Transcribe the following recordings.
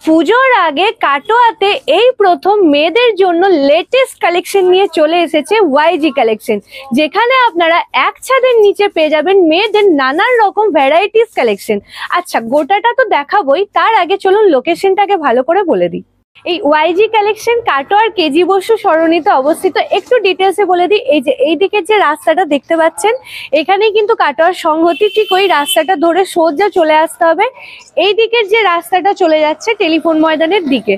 পুজোর আগে কাটোয়াতে এই প্রথম মেয়েদের জন্য লেটেস্ট কালেকশন নিয়ে চলে এসেছে ওয়াইজি কালেকশন, যেখানে আপনারা এক ছাদের নিচে পেয়ে যাবেন মেয়েদের নানান রকম ভ্যারাইটিস কালেকশন। আচ্ছা, গোটাটা তো দেখাবোই, তার আগে চলুন লোকেশনটাকে ভালো করে বলে দিই। এই ওয়াইজি কালেকশন কাটোয়ার কেজি বসু সরণিতে অবস্থিত। একটু ডিটেলসে বলে দিই, এই যে এই দিকের যে রাস্তাটা দেখতে পাচ্ছেন, এখানেই কিন্তু কাটোয়ার সংহতি, ঠিক ওই রাস্তাটা ধরে সোজা চলে আসতে হবে। এই দিকের যে রাস্তাটা চলে যাচ্ছে টেলিফোন ময়দানের দিকে,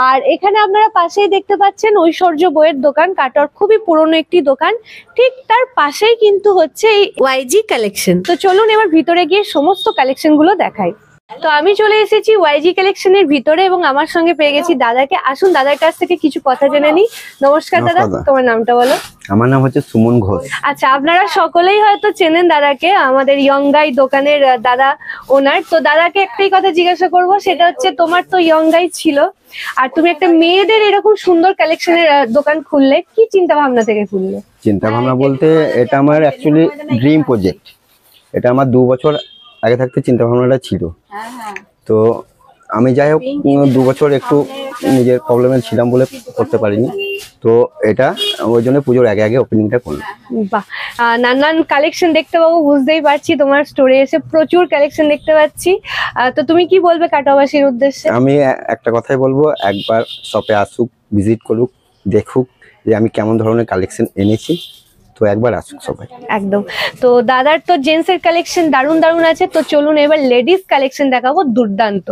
আর এখানে আপনারা পাশেই দেখতে পাচ্ছেন ঐশ্বর্য বইয়ের দোকান, কাটোয়ার খুবই পুরনো একটি দোকান। ঠিক তার পাশেই কিন্তু হচ্ছে এই ওয়াইজি কালেকশন। তো চলুন এবার ভিতরে গিয়ে সমস্ত কালেকশন গুলো দেখাই। তো আমি চলে এসেছি ওয়াইজি কালেকশনের ভিতরে এবং আমার সঙ্গে পেয়ে গেছি দাদাকে। আসুন দাদার কাছ থেকে কিছু কথা জেনে নিই। নমস্কার দাদা, তোমার নামটা বলো। আমার নাম হচ্ছে সুমন ঘোষ। আচ্ছা, আপনারা সকলেই হয়তো চেনেন দাদাকে, আমাদের ইয়ংগাই দোকানের দাদা ওনার। তো দাদাকে একটাই কথা জিজ্ঞাসা করব, সেটা হচ্ছে তোমার তো ইয়ংগাই ছিল, আর তুমি একটা মেয়েদের এরকম সুন্দর কালেকশনের দোকান খুললে, কি চিন্তা ভাবনা থেকে খুললে? চিন্তা ভাবনা বলতে এটা আমার অ্যাকচুয়ালি ড্রিম প্রজেক্ট। এটা আমার 2 বছর আগে থাকতে চিন্তা ভাবনাটা ছিল। তো আমি যাই হোক 2 বছর একটু নিজের প্রবলেমে ছিলাম বলে করতে পারিনি। তো এটা ওই জন্য পুজোর আগে আগে ওপেনিংটা করলাম। বাহ, নানান কালেকশন দেখতে পাবো, বুঝতেই পারছি। তোমার স্টোরে এসে প্রচুর কালেকশন দেখতে পাচ্ছি। তো তুমি কি বলবে কাটোয়াবাসীর উদ্দেশ্যে? আমি একটা কথাই বলবো, একবার শপে আসুক, ভিজিট করুক, দেখুক যে আমি কেমন ধরনের কালেকশন এনেছি। তো একবার আসুক সবাই। একদম। তো দাদার তো জেন্টসের কালেকশন দারুণ দারুণ আছে। তো চলুন এবার লেডিস কালেকশন দেখাবো, দুর্দান্ত।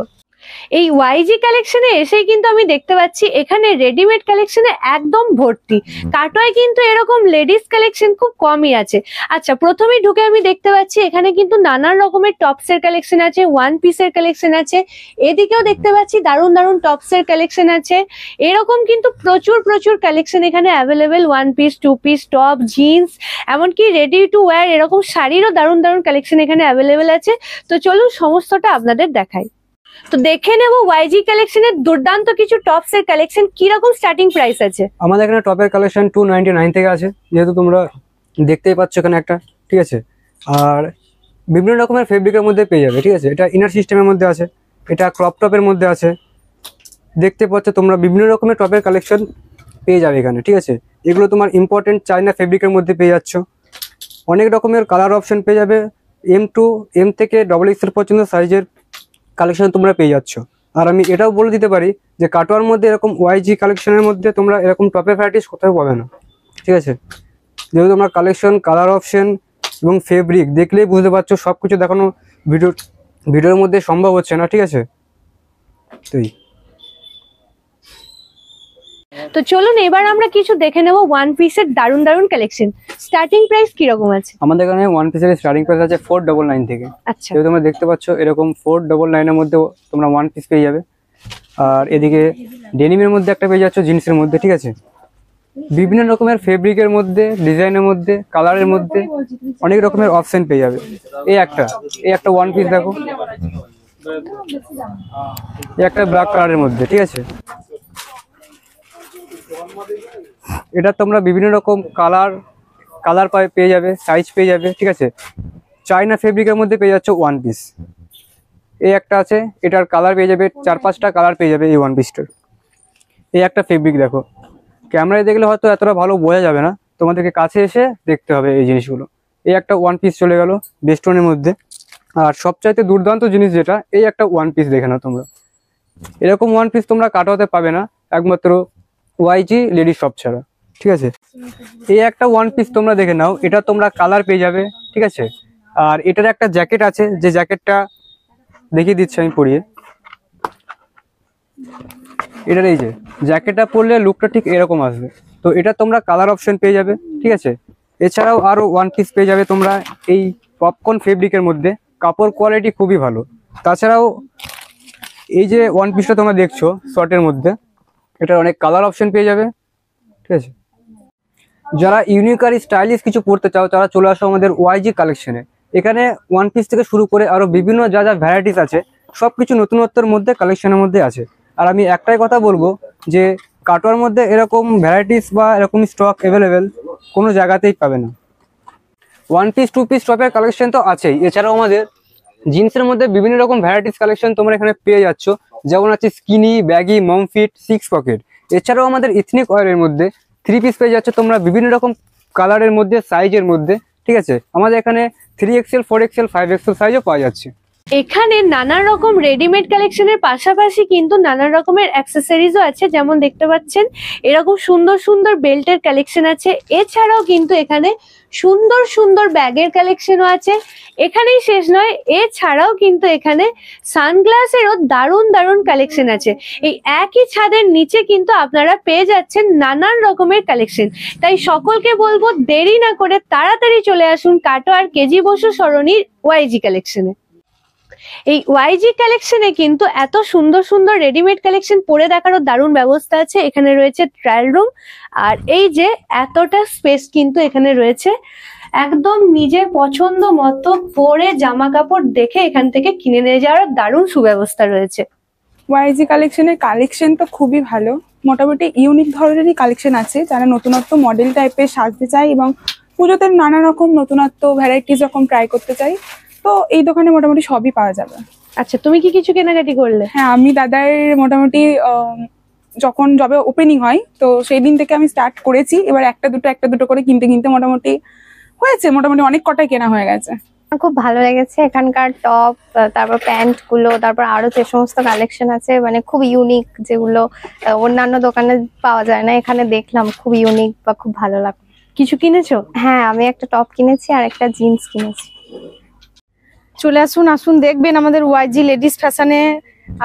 এই ওয়াইজি কালেকশনে এসেই কিন্তু আমি দেখতে পাচ্ছি এখানে রেডিমেড কালেকশনে একদম ভর্তি। কাটোয়ায় কিন্তু এরকম লেডিস কালেকশন খুব কমই আছে। আচ্ছা, প্রথমেই ঢুকে আমি দেখতে পাচ্ছি এখানে কিন্তু নানান রকমের টপসের কালেকশন আছে, ওয়ান পিসের কালেকশন আছে। এদিকেও দেখতে পাচ্ছি দারুণ দারুণ টপসের কালেকশন আছে। এরকম কিন্তু প্রচুর প্রচুর কালেকশন এখানে available, one piece, 2 piece, top, jeans, এমনকি রেডি টু ওয়্যার এরকম শাড়িরও দারুণ দারুণ কালেকশন এখানে অ্যাভেলেবেল আছে। তো চলুন সমস্তটা আপনাদের দেখাই। তো দেখে নেব ওয়াইজি কালেকশনের দুর্দান্ত কিছু টপস এর কালেকশন, কি রকম স্টার্টিং প্রাইস আছে। আমাদের এখানে টপের কালেকশন 299 থেকে আছে, যেহেতু তোমরা দেখতেই পাচ্ছ এখানে একটা, ঠিক আছে। আর বিভিন্ন রকমের ফেব্রিকের মধ্যে পেয়ে যাবে, ঠিক আছে। এটা ইনার সিস্টেমের মধ্যে আছে, এটা ক্রপ টপের মধ্যে আছে। দেখতে পাচ্ছ তোমরা বিভিন্ন রকমের টপের কালেকশন পেয়ে যাবে এখানে, ঠিক আছে। এগুলো তোমার ইম্পর্টেন্ট চায়না ফেব্রিকের মধ্যে পেয়ে যাচ্ছ। অনেক রকমের কালার অপশন পেয়ে যাবে, M থেকে XXL পর্যন্ত সাইজের কালেকশন তোমরা পেয়ে যাচ্ছ। আর আমি এটাও বলে দিতে পারি যে কাটোয়ার মধ্যে এরকম ওয়াইজি কালেকশনের মধ্যে তোমরা এরকম টপের ভ্যারাইটিস কোথাও পাবে না, ঠিক আছে। যেহেতু তোমরা কালেকশন, কালার অপশন এবং ফেব্রিক দেখলেই বুঝতে পারছো, সব কিছু দেখানো ভিডিওর মধ্যে সম্ভব হচ্ছে না, ঠিক আছে। তো চলুন এবার আমরা কিছু দেখে নেব ওয়ান পিসের দারুণ দারুণ কালেকশন। স্টার্টিং প্রাইস কি রকম আছে? আমাদের এখানে ওয়ান পিসের স্টার্টিং প্রাইস আছে 499 থেকে। আচ্ছা, যেহেতু তোমরা দেখতে পাচ্ছ এরকম 499 এর মধ্যে তোমরা ওয়ান পিস পেয়ে যাবে। আর এদিকে ডেনিমের মধ্যে একটা পেয়ে যাচ্ছ, জিন্সের মধ্যে, ঠিক আছে। বিভিন্ন রকমের ফেব্রিকের মধ্যে, ডিজাইনের মধ্যে, কালারের মধ্যে অনেক রকমের অপশন পেয়ে যাবে। এই একটা ওয়ান পিস দেখো, এই একটা ব্ল্যাক কালারের মধ্যে, ঠিক আছে। এটা তোমরা বিভিন্ন রকম কালার পেয়ে যাবে, সাইজ পেয়ে যাবে, ঠিক আছে। চায়না ফেব্রিকের মধ্যে পেয়ে যাচ্ছ ওয়ান পিস। এই একটা আছে, এটার কালার পেয়ে যাবে, 4-5টা কালার পেয়ে যাবে এই ওয়ান পিসটার। এই একটা ফেব্রিক দেখো, ক্যামেরায় দেখলে হয়তো এতটা ভালো বোঝা যাবে না, তোমাদেরকে কাছে এসে দেখতে হবে এই জিনিসগুলো। এই একটা ওয়ান পিস চলে গেল বেস্টনের মধ্যে। আর সবচাইতে দুর্দান্ত জিনিস যেটা, এই একটা ওয়ান পিস দেখে নাও তোমরা। এরকম ওয়ান পিস তোমরা কাটোয়াতে পাবে না, একমাত্র ওয়াইজি লেডিস শপ ছাড়া, ঠিক আছে। এই একটা ওয়ান পিস তোমরা দেখে নাও, এটা তোমরা কালার পেয়ে যাবে, ঠিক আছে। আর এটার একটা জ্যাকেট আছে, যে জ্যাকেটটা দেখিয়ে দিচ্ছি আমি পরিয়ে। এটার এই যে জ্যাকেটটা পরলে লুকটা ঠিক এরকম আসবে। তো এটা তোমরা কালার অপশন পেয়ে যাবে, ঠিক আছে। এছাড়াও আরো ওয়ান পিস পেয়ে যাবে তোমরা এই পপকর্ন ফেব্রিকের মধ্যে, কাপড় কোয়ালিটি খুবই ভালো। তাছাড়াও এই যে ওয়ান পিসটা তোমরা দেখছো শর্টের মধ্যে, এটার অনেক কালার অপশন পেয়ে যাবে, ঠিক আছে। যারা ইউনিক আর স্টাইলিশ কিছু পড়তে চাও তারা চলে আসো আমাদের ওয়াইজি কালেকশনে। এখানে ওয়ান পিস থেকে শুরু করে আরো বিভিন্ন যা ভ্যারাইটিস আছে, সবকিছু নতুনত্বের মধ্যে কালেকশনের মধ্যে আছে। আর আমি একটাই কথা বলবো যে কাটোয়ার মধ্যে এরকম ভ্যারাইটিস বা এরকম স্টক অ্যাভেলেবেল কোনো জায়গাতেই পাবে না। ওয়ান পিস, 2 পিস টপের কালেকশন তো আছেই, এছাড়াও আমাদের জিন্সের মধ্যে বিভিন্ন রকম ভ্যারাইটিস কালেকশন তোমরা এখানে পেয়ে যাচ্ছ, যেমন আছে স্কিনি, ব্যাগি, মম ফিট, 6 পকেট। এছাড়াও আমাদের ইথনিক ওয়্যারের মধ্যে 3 পিস পেয়ে যাচ্ছ তোমরা বিভিন্ন রকম কালারের মধ্যে, সাইজের মধ্যে, ঠিক আছে। আমাদের এখানে 3XL, 4XL, 5XL সাইজও পাওয়া যাচ্ছে। এখানে নানা রকম রেডিমেড কালেকশনের পাশাপাশি কিন্তু নানা রকমের অ্যাক্সেসরিজও আছে, যেমন দেখতে পাচ্ছেন এরকম সুন্দর সুন্দর বেল্টের কালেকশন আছে। এছাড়াও কিন্তু এখানে সুন্দর সুন্দর ব্যাগের কালেকশনও আছে। এখানেই শেষ নয়, এছাড়াও কিন্তু এখানে সানগ্লাসেরও দারুণ দারুণ কালেকশন আছে। এই একই ছাদের নিচে কিন্তু আপনারা পেয়ে যাচ্ছেন নানান রকমের কালেকশন। তাই সকলকে বলবো দেরি না করে তাড়াতাড়ি চলে আসুন কাটোয়ার কেজি বসু সরণির ওয়াইজি কালেকশনে। এই ওয়াইজি কালেকশনে কিন্তু এত সুন্দর সুন্দর রেডিমেড কালেকশন পরে দেখারও দারুণ ব্যবস্থা আছে। এখানে রয়েছে ট্রায়াল রুম, আর এই যে এতটা স্পেস কিন্তু এখানে রয়েছে, একদম নিজের পছন্দ মতো পরে জামা কাপড় দেখে এখান থেকে কিনে নিয়ে যাওয়ার দারুণ সুব্যবস্থা রয়েছে। ওয়াইজি কালেকশনের কালেকশন তো খুবই ভালো, মোটামুটি ইউনিক ধরনেরই কালেকশন আছে। যারা নতুনত্ব মডেল টাইপের সাজতে চায় এবং পুজোতে নানা রকম নতুনত্ব ভ্যারাইটিস রকম ট্রাই করতে চাই, তো এই দোকানে মোটামুটি সবই পাওয়া যাবে। আচ্ছা, তুমি কি কিছু কেনাকাটি করলে? হ্যাঁ, আমি দাদার মোটামুটি যখন যবে ওপেনিং হয় তো সেই দিন থেকে আমি স্টার্ট করেছি। এবার একটা দুটো করে কিনতে কিনতে মোটামুটি হয়েছে, মোটামুটি অনেক কটাই কেনা হয়ে গেছে। খুব ভালো লেগেছে এখানকার টপ, তারপর প্যান্ট গুলো, তারপর আরো যে সমস্ত কালেকশন আছে মানে খুব ইউনিক, যেগুলো অন্যান্য দোকানে পাওয়া যায় না, এখানে দেখলাম খুব ইউনিক বা খুব ভালো লাগলো। কিছু কিনেছো? হ্যাঁ, আমি একটা টপ কিনেছি আর একটা জিন্স কিনেছি। চলে আসুন, আসুন দেখবেন আমাদের ওয়াইজি লেডিস ফ্যাশনে।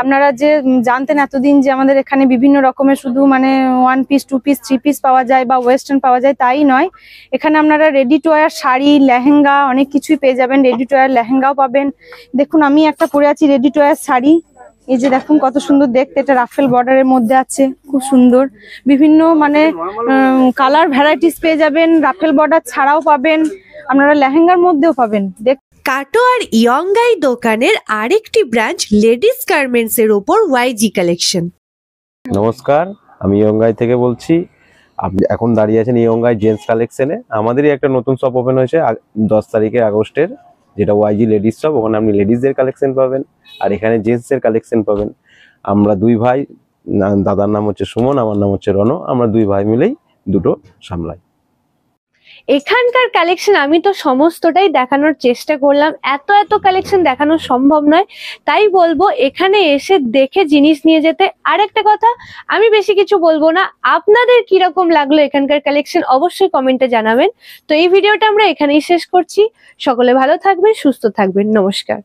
আপনারা যে জানতেন এতদিন যে আমাদের এখানে বিভিন্ন রকমের শুধু মানে 1 পিস, 2 পিস, 3 পিস পাওয়া যায় বা ওয়েস্টার্ন পাওয়া যায়, তাই নয়। এখানে আপনারা ready to wire sari, lehenga অনেক কিছুই পেয়ে যাবেন। রেডি টু ওয়্যার লেহেঙ্গাও পাবেন। দেখুন, আমি একটা পরে আছি রেডি টু ওয়্যার শাড়ি। এই যে দেখুন কত সুন্দর দেখতে, এটা রাফেল বর্ডারের মধ্যে আছে, খুব সুন্দর। বিভিন্ন মানে কালার ভ্যারাইটিস পেয়ে যাবেন, রাফেল বর্ডার ছাড়াও পাবেন, আপনারা লেহেঙ্গার মধ্যেও পাবেন। কাটোয়ার ইয়ংগাই দোকানের আরেকটি ব্রাঞ্চ লেডিস গার্মেন্টস এর উপর ওয়াইজি কালেকশন। নমস্কার, আমি ইয়ংগাই থেকে বলছি। আপনি এখন দাঁড়িয়ে আছেন ইয়ংগাই জেন্টস কালেকশনে। আমাদেরই একটা নতুন শপ ওপেন হয়েছে 10 তারিখে আগস্টের, যেটা ওয়াইজি লেডিস শপ। ওখানে আপনি লেডিসদের কালেকশন পাবেন আর এখানে জেন্টসের কালেকশন পাবেন। আমরা দুই ভাই, দাদার নাম হচ্ছে সুমন, আমার নাম হচ্ছে রণ। আমরা দুই ভাই মিলেই দুটো সামলাই। এখানকার কালেকশন আমি তো সমস্তটাই দেখানোর চেষ্টা করলাম, এত এত কালেকশন দেখানো সম্ভব নয়, তাই বলবো এখানে এসে দেখে জিনিস নিয়ে যেতে। আর একটা কথা, আমি বেশি কিছু বলবো না, আপনাদের কিরকম লাগলো এখানকার কালেকশন অবশ্যই কমেন্টে জানাবেন। তো এই ভিডিওটা আমরা এখানেই শেষ করছি। সকলে ভালো থাকবেন, সুস্থ থাকবেন, নমস্কার।